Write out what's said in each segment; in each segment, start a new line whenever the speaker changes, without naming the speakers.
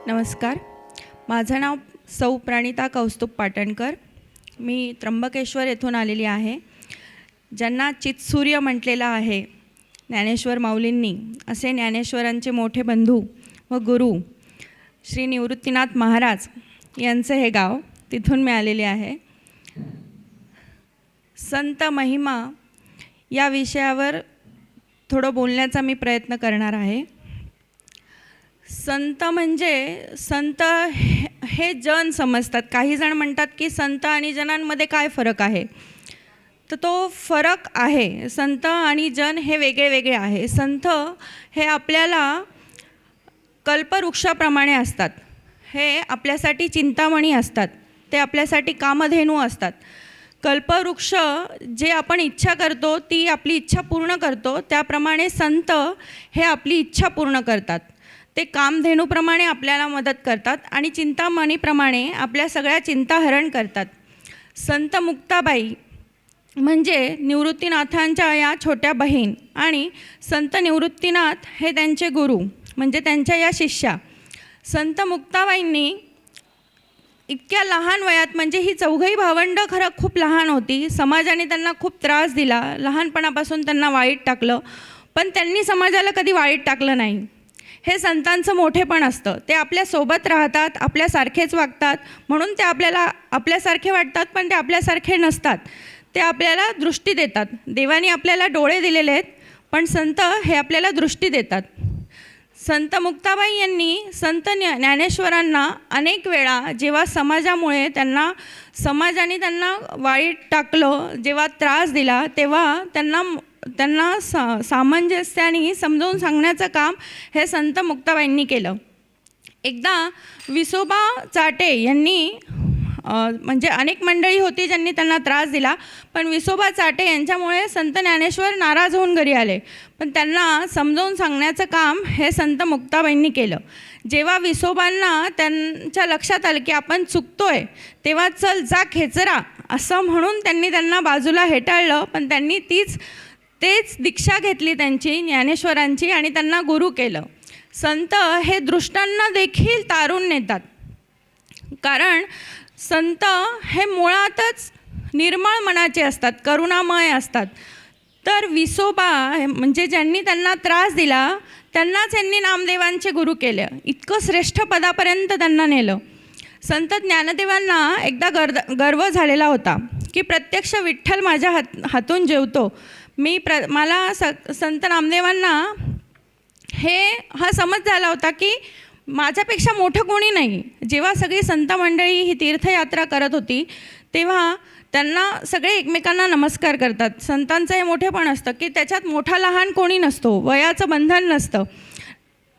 नमस्कार. माझं नाव सौ प्रणिता कौस्तुभ पाटणकर. मी त्र्यंबकेश्वर येथून आलेली आहे. ज्यांना चित्सूर्य म्हटलेलं आहे ज्ञानेश्वर माऊलींनी, असे ज्ञानेश्वरांचे मोठे बंधू व गुरु श्री निवृत्तीनाथ महाराज यांचं हे गाव, तिथून मी आलेली आहे. संत महिमा या विषयावर थोडं बोलण्याचा मी प्रयत्न करणार आहे. संत म्हणजे संत हे जन समजतात. काही जण म्हणतात की संत आणि जनांमध्ये काय फरक आहे, तर तो फरक आहे. संत आणि जन हे वेगळे वेगळे आहे. संत हे आपल्याला कल्पवृक्षाप्रमाणे असतात. हे आपल्यासाठी चिंतामणी असतात. ते आपल्यासाठी कामधेनू असतात. कल्पवृक्ष जे आपण इच्छा करतो ती आपली इच्छा पूर्ण करतो, त्याप्रमाणे संत हे आपली इच्छा पूर्ण करतात. ते कामधेनूप्रमाणे आपल्याला मदत करतात आणि चिंतामणीप्रमाणे आपल्या सगळ्या चिंता हरण करतात. संत मुक्ताबाई म्हणजे निवृत्तीनाथांच्या या छोट्या बहीण, आणि संत निवृत्तीनाथ हे त्यांचे गुरु म्हणजे त्यांच्या या शिष्या. संत मुक्ताबाईंनी इतक्या लहान वयात, म्हणजे ही चौघही भावंडं खरं खूप लहान होती. समाजाने त्यांना खूप त्रास दिला. लहानपणापासून त्यांना वाळीत टाकलं, पण त्यांनी समाजाला कधी वाळीत टाकलं नाही. हे संतांचं मोठेपण असतं. ते आपल्यासोबत राहतात, आपल्यासारखेच वागतात, म्हणून ते आपल्याला आपल्यासारखे वाटतात, पण ते आपल्यासारखे नसतात. ते आपल्याला दृष्टी देतात. देवाने आपल्याला डोळे दिलेले आहेत, पण संत हे आपल्याला दृष्टी देतात. संत मुक्ताबाई यांनी संत ज्ञानेश्वरांना अनेक वेळा, जेव्हा समाजामुळे समाजाने त्यांना वाळीत टाकलं, जेव्हा त्रास दिला, तेव्हा त्यांना सामंजस्याने समजावून सांगण्याचं काम हे संत मुक्ताबाईंनी केलं. एकदा विसोबा चाटे यांनी, म्हणजे अनेक मंडळी होती ज्यांनी त्यांना त्रास दिला, पण विसोबा चाटे यांच्यामुळे संत ज्ञानेश्वर नाराज होऊन घरी आले. पण त्यांना समजावून सांगण्याचं काम हे संत मुक्ताबाईंनी केलं. जेव्हा विसोबांना त्यांच्या लक्षात आलं की आपण चुकतोय, तेव्हा चल जा खेचरा असं म्हणून त्यांना बाजूला हेटाळलं. पण त्यांनी तेच दीक्षा घेतली त्यांची, ज्ञानेश्वरांची, आणि त्यांना गुरु केलं. संत हे दृष्टांना देखील तारून नेतात, कारण संत हे मुळातच निर्मळ मनाचे असतात, करुणामय असतात. तर विसोबा म्हणजे ज्यांनी त्यांना त्रास दिला त्यांनाच यांनी नामदेवांचे गुरु केले. इतकं श्रेष्ठ पदापर्यंत त्यांना नेलं. संत ज्ञानदेवांना एकदा गर्व झालेला होता की प्रत्यक्ष विठ्ठल माझ्या हातून जेवतो. मला संत नामदेवांना हा समज झाला होता की माझ्यापेक्षा मोठं कोणी नाही. जेव्हा सगळी संत मंडळी ही तीर्थयात्रा करत होती, तेव्हा त्यांना सगळे एकमेकांना नमस्कार करतात. संतांचं हे मोठेपण असतं की त्याच्यात मोठा लहान कोणी नसतो, वयाचं बंधन नसतं.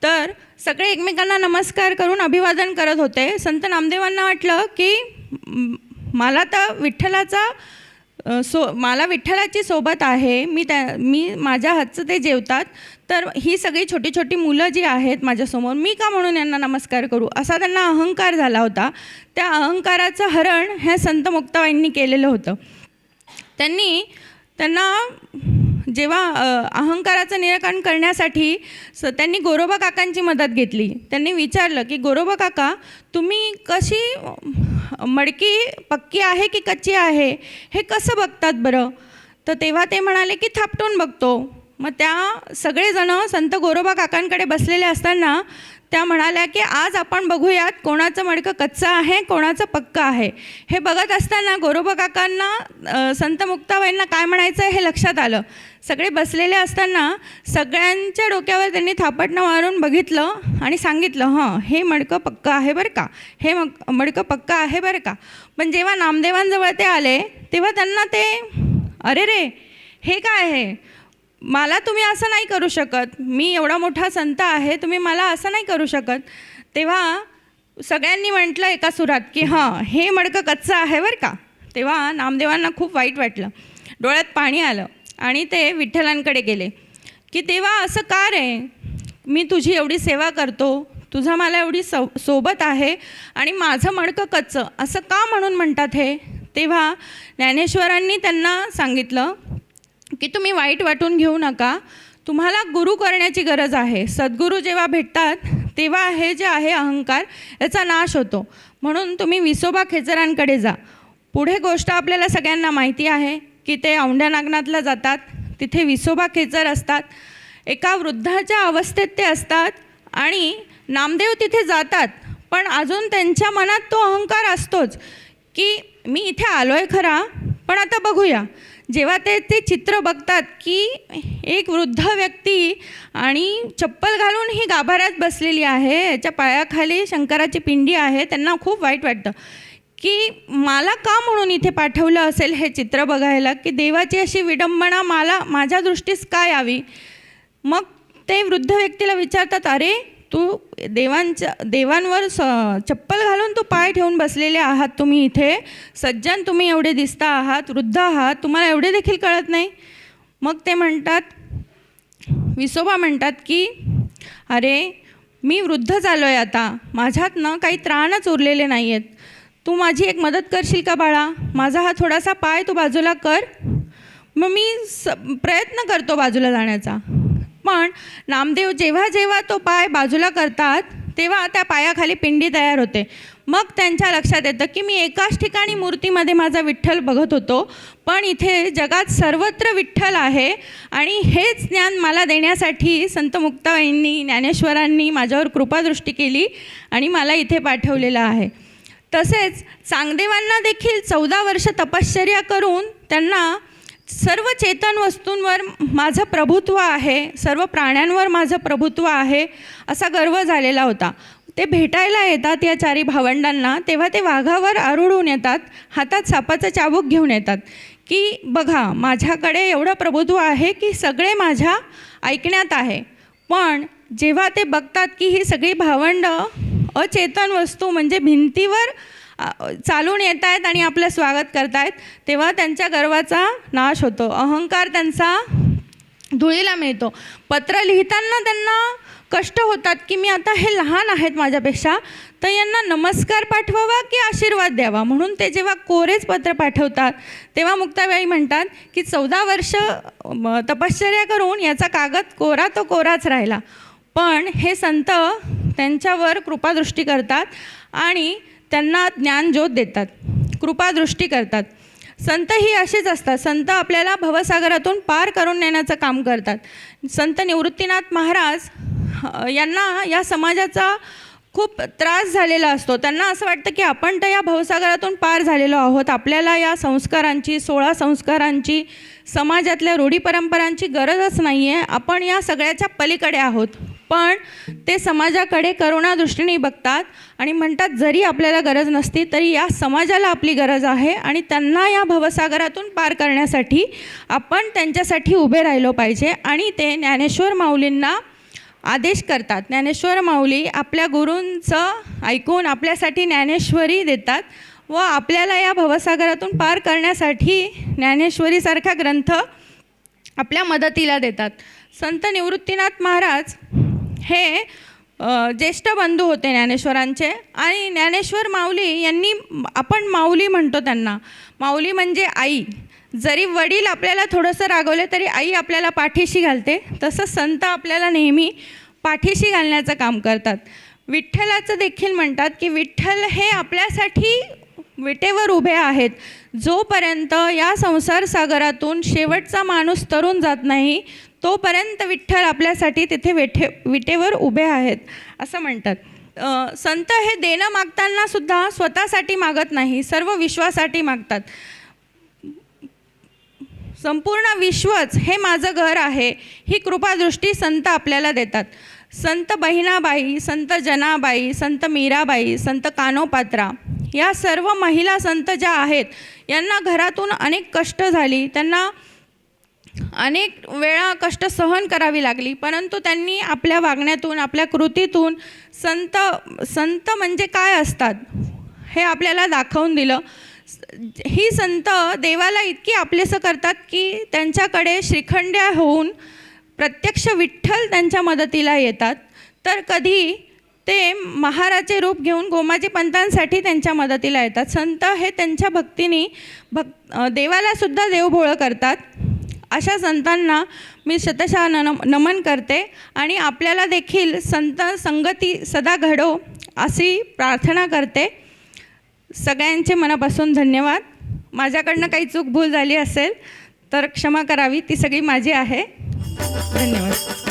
तर सगळे एकमेकांना नमस्कार करून अभिवादन करत होते. संत नामदेवांना वाटलं की मला तर मला विठ्ठलाची सोबत आहे, मी माझ्या हातचं ते जेवतात, तर ही सगळी छोटी छोटी मुलं जी आहेत माझ्यासमोर, मी का म्हणून यांना नमस्कार करू, असा त्यांना अहंकार झाला होता. त्या अहंकाराचं हरण हे संत मुक्ताबाईंनी केलेलं होतं. त्यांना जेव्हा अहंकाराचं निराकरण करण्यासाठी त्यांनी गोरोबा काकांची मदत घेतली. त्यांनी विचारलं की गोरोबा काका, तुम्ही कशी मडकी पक्की आहे की कच्ची आहे हे कसं बघतात बरं? तर तेव्हा ते म्हणाले की थापटून बघतो. मग त्या सगळेजणं संत गोरोबा काकांकडे बसलेले असताना त्या म्हणाल्या की आज आपण बघूयात कोणाचं मडकं कच्चं आहे, कोणाचं पक्कं आहे. हे बघत असताना गोरोबा काकांना संत मुक्ताबाईंना काय म्हणायचं आहे हे लक्षात आलं. सगळे बसलेले असताना सगळ्यांच्या डोक्यावर त्यांनी थापटणं मारून बघितलं आणि सांगितलं, हे मडकं पक्कं आहे बरं का, हे मडकं पक्कं आहे बरं का. पण जेव्हा नामदेवांजवळ ते आले तेव्हा त्यांना अरे रे, हे काय आहे, मला तुम्ही असं नाही करू शकत, मी एवढा मोठा संत आहे, तुम्ही मला असं नाही करू शकत. तेव्हा सगळ्यांनी म्हटलं एका सुरात की हे मडकं कच्चं आहे बरं का. तेव्हा नामदेवांना खूप वाईट वाटलं, डोळ्यात पाणी आलं आणि ते विठ्ठलांकडे गेले की तेव्हा असं का रे, मी तुझी एवढी सेवा करतो, तुझा मला एवढी सोबत आहे आणि माझं मडकं कच्चं असं का म्हणून म्हणतात हे. तेव्हा ज्ञानेश्वरांनी त्यांना सांगितलं की तुम्ही वाईट वाटून घेऊ नका, तुम्हाला गुरु करण्याची गरज आहे. सद्गुरू जेव्हा भेटतात तेव्हा हे जे आहे अहंकार याचा नाश होतो. म्हणून तुम्ही विसोबा खेचरांकडे जा. पुढे गोष्ट आपल्याला सगळ्यांना माहिती आहे की ते औंढ्या नागनाथला जातात. तिथे विसोबा खेचर असतात. एका वृद्धाच्या अवस्थेत ते असतात आणि नामदेव तिथे जातात, पण अजून त्यांच्या मनात तो अहंकार असतोच की मी इथे आलो आहे खरा, पण आता बघूया. जेव्हा ते चित्र बघतात की एक वृद्ध व्यक्ती आणि चप्पल घालून ही गाभाऱ्यात बसलेली आहे, याच्या पायाखाली शंकराची पिंडी आहे, त्यांना खूप वाईट वाटतं की मला का म्हणून इथे पाठवलं असेल हे चित्र बघायला, की देवाची अशी विडंबना माझ्या दृष्टीस का यावी. मग ते वृद्ध व्यक्तीला विचारतात, अरे तू देवांवर चप्पल घालून तू पाय ठेवून बसलेले आहात, तुम्ही इथे सज्जन तुम्ही एवढे दिसता आहात, वृद्ध आहात, तुम्हाला एवढे देखील कळत नाही. मग ते म्हणतात, विसोबा म्हणतात की अरे मी वृद्ध झालो आहे आता, माझ्यात ना काही त्राणच उरलेले नाही आहेत, तू माझी एक मदत करशील का बाळा, माझा हा थोडासा पाय तू बाजूला कर. मग मी प्रयत्न करतो बाजूला जाण्याचा. पण नामदेव जेव्हा जेव्हा तो पाय बाजूला करतात तेव्हा त्या पायाखाली पिंडी तयार होते. मग त्यांच्या लक्षात येतं की मी एकाच ठिकाणी मूर्तीमध्ये माझा विठ्ठल बघत होतो, पण इथे जगात सर्वत्र विठ्ठल आहे आणि हेच ज्ञान मला देण्यासाठी संत मुक्ताबाईंनी, ज्ञानेश्वरांनी माझ्यावर कृपादृष्टी केली आणि मला इथे पाठवलेलं आहे. तसेच चांगदेवांना देखील 14 वर्ष तपश्चर्या करून त्यांना सर्व चेतन वस्तूंवर माझं प्रभुत्व आहे, सर्व प्राण्यांवर माझं प्रभुत्व आहे असा गर्व झालेला होता. ते भेटायला येतात या चारी भावंडांना, तेव्हा ते वाघावर आरूढून येतात, हातात सापाचं चाबूक घेऊन येतात की बघा माझ्याकडे एवढं प्रभुत्व आहे की सगळे माझ्या ऐकण्यात आहे. पण जेव्हा ते बघतात की ही सगळी भावंड अचेतन वस्तू म्हणजे भिंतीवर चालून येत आहेत आणि आपलं स्वागत करत आहेत, तेव्हा त्यांच्या गर्वाचा नाश होतो, अहंकार त्यांचा धुळीला मिळतो. पत्र लिहिताना त्यांना कष्ट होतात की मी आता हे लहान आहेत माझ्यापेक्षा, तर यांना नमस्कार पाठवावा की आशीर्वाद द्यावा. म्हणून ते जेव्हा कोरेच पत्र पाठवतात तेव्हा मुक्ताबाई म्हणतात की 14 वर्ष तपश्चर्या करून याचा कागद कोरा तो कोराच राहिला. पण हे संत त्यांच्यावर कृपादृष्टी करतात आणि त्यांना ज्ञानज्योत देतात, कृपादृष्टी करतात. संत ही असेच असतात. संत आपल्याला भवसागरातून पार करून नेण्याचं काम करतात. संत निवृत्तीनाथ महाराज यांना या समाजाचा खूप त्रास झालेला असतो. त्यांना असं वाटतं की आपण तर या भवसागरातून पार झालेलो आहोत, आपल्याला या संस्कारांची, 16 संस्कारांची, समाजातल्या रूढी परंपरांची गरजच नाही आहे, आपण या सगळ्याच्या पलीकडे आहोत. पण ते समाजाकडे करुणादृष्टीने बघतात आणि म्हणतात जरी आपल्याला गरज नसती तरी या समाजाला आपली गरज आहे आणि त्यांना या भवसागरातून पार करण्यासाठी आपण त्यांच्यासाठी उभे राहिलो पाहिजे. आणि ते ज्ञानेश्वर माऊलींना आदेश करतात. ज्ञानेश्वर माऊली आपल्या गुरूंचं ऐकून आपल्यासाठी ज्ञानेश्वरी देतात व आपल्याला या भवसागरातून पार करण्यासाठी ज्ञानेश्वरीसारखा ग्रंथ आपल्या मदतीला देतात. संत निवृत्तीनाथ महाराज हे ज्येष्ठ बंधू होते ज्ञानेश्वरांचे आणि ज्ञानेश्वर माऊली यांनी, आपण माऊली म्हणतो त्यांना, माऊली म्हणजे आई. जरी वडील आपल्याला थोडंसं रागवले तरी आई आपल्याला पाठीशी घालते, तसं संत आपल्याला नेहमी पाठीशी घालण्याचं काम करतात. विठ्ठलाचं देखील म्हणतात की विठ्ठल हे आपल्यासाठी विटेवर उभे आहेत. जोपर्यंत या संसार सागरातून शेवटचा माणूस तरुण जात नाही तोपर्यंत विठ्ठल आपल्यासाठी तिथे विटेवर उभे आहेत असं म्हणतात. संत हे देणं मागताना सुद्धा स्वतःसाठी मागत नाही, सर्व विश्वासाठी मागतात. संपूर्ण विश्वच हे माझं घर आहे ही कृपादृष्टी संत आपल्याला देतात. संत बहिणाबाई, संत जनाबाई, संत मीराबाई, संत कानोपात्रा या सर्व महिला संत ज्या आहेत यांना घरातून अनेक कष्ट झाली, त्यांना अनेक वेळा कष्ट सहन करावी लागली, परंतु त्यांनी आपल्या वागण्यातून, आपल्या कृतीतून संत म्हणजे काय असतात हे आपल्याला दाखवून दिलं. ही संत देवाला इतकी आपलेसं करतात की त्यांच्याकडे श्रीखंड्या होऊन प्रत्यक्ष विठ्ठल त्यांच्या मदतीला येतात. तर कधी ते महाराचे रूप घेऊन गोमाजी पंतांसाठी त्यांच्या मदतीला येतात. संत हे त्यांच्या भक्तीने देवालासुद्धा देवभोळं करतात अशा संतांना मी शतशः नमन करते आणि आपल्याला देखील संत संगती सदा घडो अशी प्रार्थना करते. सगळ्यांचे मनापासून धन्यवाद. माझ्याकडनं काही चूक भूल झाली असेल तर क्षमा करावी, ती सगळी माझी आहे. धन्यवाद.